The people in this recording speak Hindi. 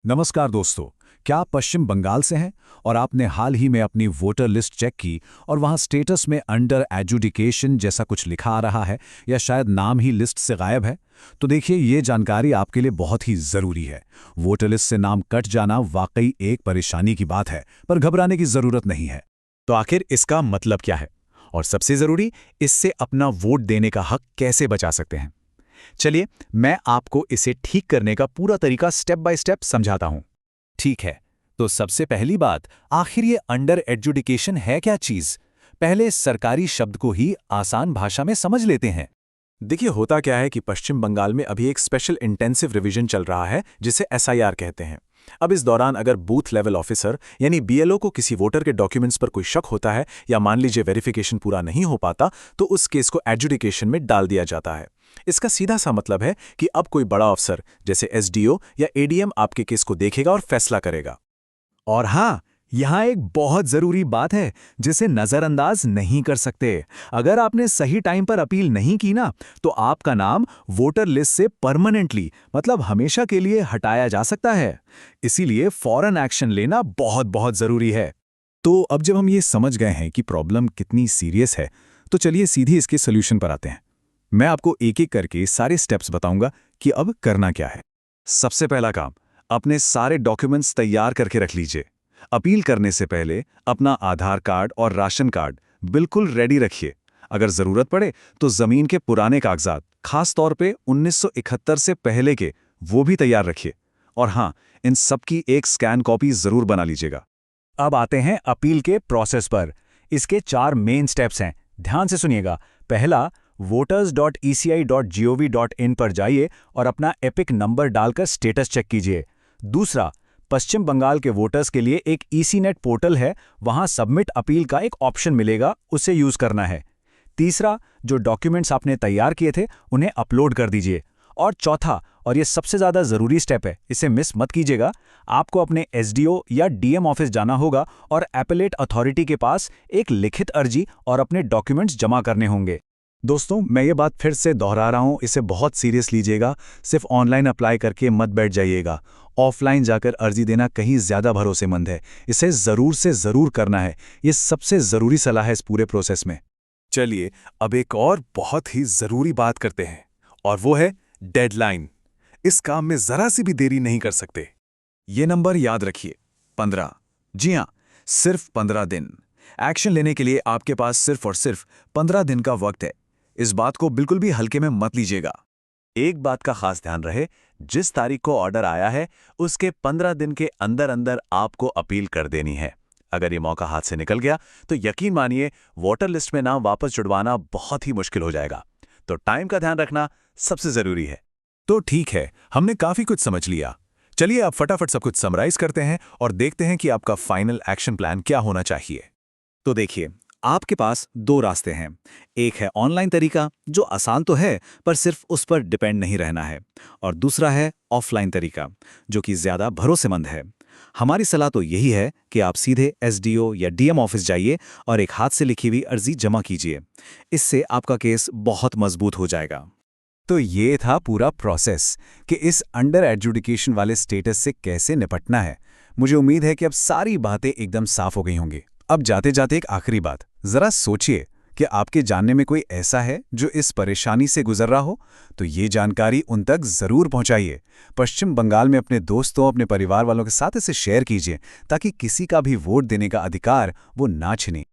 नमस्कार दोस्तों। क्या आप पश्चिम बंगाल से हैं और आपने हाल ही में अपनी वोटर लिस्ट चेक की और वहां स्टेटस में अंडर एजुडिकेशन जैसा कुछ लिखा आ रहा है या शायद नाम ही लिस्ट से गायब है? तो देखिए, ये जानकारी आपके लिए बहुत ही ज़रूरी है। वोटर लिस्ट से नाम कट जाना वाकई एक परेशानी की बात है, पर घबराने की ज़रूरत नहीं है। तो आखिर इसका मतलब क्या है और सबसे जरूरी, इससे अपना वोट देने का हक कैसे बचा सकते हैं? चलिए, मैं आपको इसे ठीक करने का पूरा तरीका स्टेप बाय स्टेप समझाता हूं। ठीक है, तो सबसे पहली बात, आखिर ये अंडर एजुडिकेशन है क्या चीज? पहले इस सरकारी शब्द को ही आसान भाषा में समझ लेते हैं। देखिए, होता क्या है कि पश्चिम बंगाल में अभी एक स्पेशल इंटेंसिव रिवीजन चल रहा है जिसे एसआईआर कहते हैं। अब इस दौरान अगर बूथ लेवल ऑफिसर यानी बीएलओ को किसी वोटर के डॉक्यूमेंट्स पर कोई शक होता है या मान लीजिए वेरिफिकेशन पूरा नहीं हो पाता, तो उस केस को एजुडिकेशन में डाल दिया जाता है। इसका सीधा सा मतलब है कि अब कोई बड़ा अफसर जैसे एसडीओ या एडीएम आपके केस को देखेगा और फैसला करेगा। और हाँ, यहाँ एक बहुत जरूरी बात है जिसे नजरअंदाज नहीं कर सकते। अगर आपने सही टाइम पर अपील नहीं की ना, तो आपका नाम वोटर लिस्ट से परमानेंटली, मतलब हमेशा के लिए हटाया जा सकता है। इसीलिए फौरन एक्शन लेना बहुत बहुत जरूरी है। तो अब जब हम ये समझ गए हैं कि प्रॉब्लम कितनी सीरियस है, तो चलिए सीधे इसके सोल्यूशन पर आते हैं। मैं आपको एक एक करके सारे स्टेप्स बताऊंगा कि अब करना क्या है। सबसे पहला काम, अपने सारे डॉक्यूमेंट्स तैयार करके रख लीजिए। अपील करने से पहले अपना आधार कार्ड और राशन कार्ड बिल्कुल रेडी रखिए। अगर जरूरत पड़े तो जमीन के पुराने कागजात, खास तौर पे 1971 से पहले के, वो भी तैयार रखिए। और हाँ, इन सब की एक स्कैन कॉपी जरूर बना लीजिएगा। अब आते हैं अपील के प्रोसेस पर। इसके 4 मेन स्टेप्स हैं, ध्यान से सुनिएगा। पहला, voters.eci.gov.in पर जाइए और अपना एपिक नंबर डालकर स्टेटस चेक कीजिए। दूसरा, पश्चिम बंगाल के वोटर्स के लिए एक ईसीनेट पोर्टल है, वहां सबमिट अपील का एक ऑप्शन मिलेगा, उसे यूज करना है। तीसरा, जो डॉक्यूमेंट्स आपने तैयार किए थे उन्हें अपलोड कर दीजिए। और चौथा, और ये सबसे ज़्यादा ज़रूरी स्टेप है, इसे मिस मत कीजिएगा, आपको अपने एसडीओ या डीएम ऑफिस जाना होगा और एपेलेट अथॉरिटी के पास एक लिखित अर्जी और अपने डॉक्यूमेंट्स जमा करने होंगे। दोस्तों, मैं ये बात फिर से दोहरा रहा हूँ, इसे बहुत सीरियस लीजिएगा। सिर्फ ऑनलाइन अप्लाई करके मत बैठ जाइएगा। ऑफलाइन जाकर अर्जी देना कहीं ज़्यादा भरोसेमंद है। इसे ज़रूर से ज़रूर करना है। ये सबसे ज़रूरी सलाह है इस पूरे प्रोसेस में। चलिए, अब एक और बहुत ही जरूरी बात करते हैं, और वो है डेडलाइन। इस काम में जरा सी भी देरी नहीं कर सकते। ये नंबर याद रखिए, 15। जी हाँ, सिर्फ 15 दिन। एक्शन लेने के लिए आपके पास सिर्फ और सिर्फ 15 दिन का वक्त है। इस बात को बिल्कुल भी हल्के में मत लीजिएगा। एक बात का खास ध्यान रहे, जिस तारीख को ऑर्डर आया है उसके 15 दिन के अंदर अंदर आपको अपील कर देनी है। अगर ये मौका हाथ से निकल गया तो यकीन मानिए, वोटर लिस्ट में नाम वापस जुड़वाना बहुत ही मुश्किल हो जाएगा। तो टाइम का ध्यान रखना सबसे जरूरी है। तो ठीक है, हमने काफ़ी कुछ समझ लिया। चलिए अब फटाफट सब कुछ समराइज करते हैं और देखते हैं कि आपका फाइनल एक्शन प्लान क्या होना चाहिए। तो देखिए, आपके पास 2 रास्ते हैं। एक है ऑनलाइन तरीका, जो आसान तो है पर सिर्फ उस पर डिपेंड नहीं रहना है। और दूसरा है ऑफलाइन तरीका, जो कि ज़्यादा भरोसेमंद है। हमारी सलाह तो यही है कि आप सीधे एसडीओ या डीएम ऑफिस जाइए और एक हाथ से लिखी हुई अर्जी जमा कीजिए। इससे आपका केस बहुत मजबूत हो जाएगा। तो ये था पूरा प्रोसेस कि इस अंडर एजुडिकेशन वाले स्टेटस से कैसे निपटना है। मुझे उम्मीद है कि अब सारी बातें एकदम साफ हो गई होंगी। अब जाते जाते एक आखिरी बात, जरा सोचिए कि आपके जानने में कोई ऐसा है जो इस परेशानी से गुजर रहा हो, तो ये जानकारी उन तक जरूर पहुंचाइए। पश्चिम बंगाल में अपने दोस्तों, अपने परिवार वालों के साथ इसे शेयर कीजिए, ताकि किसी का भी वोट देने का अधिकार वो ना छिने।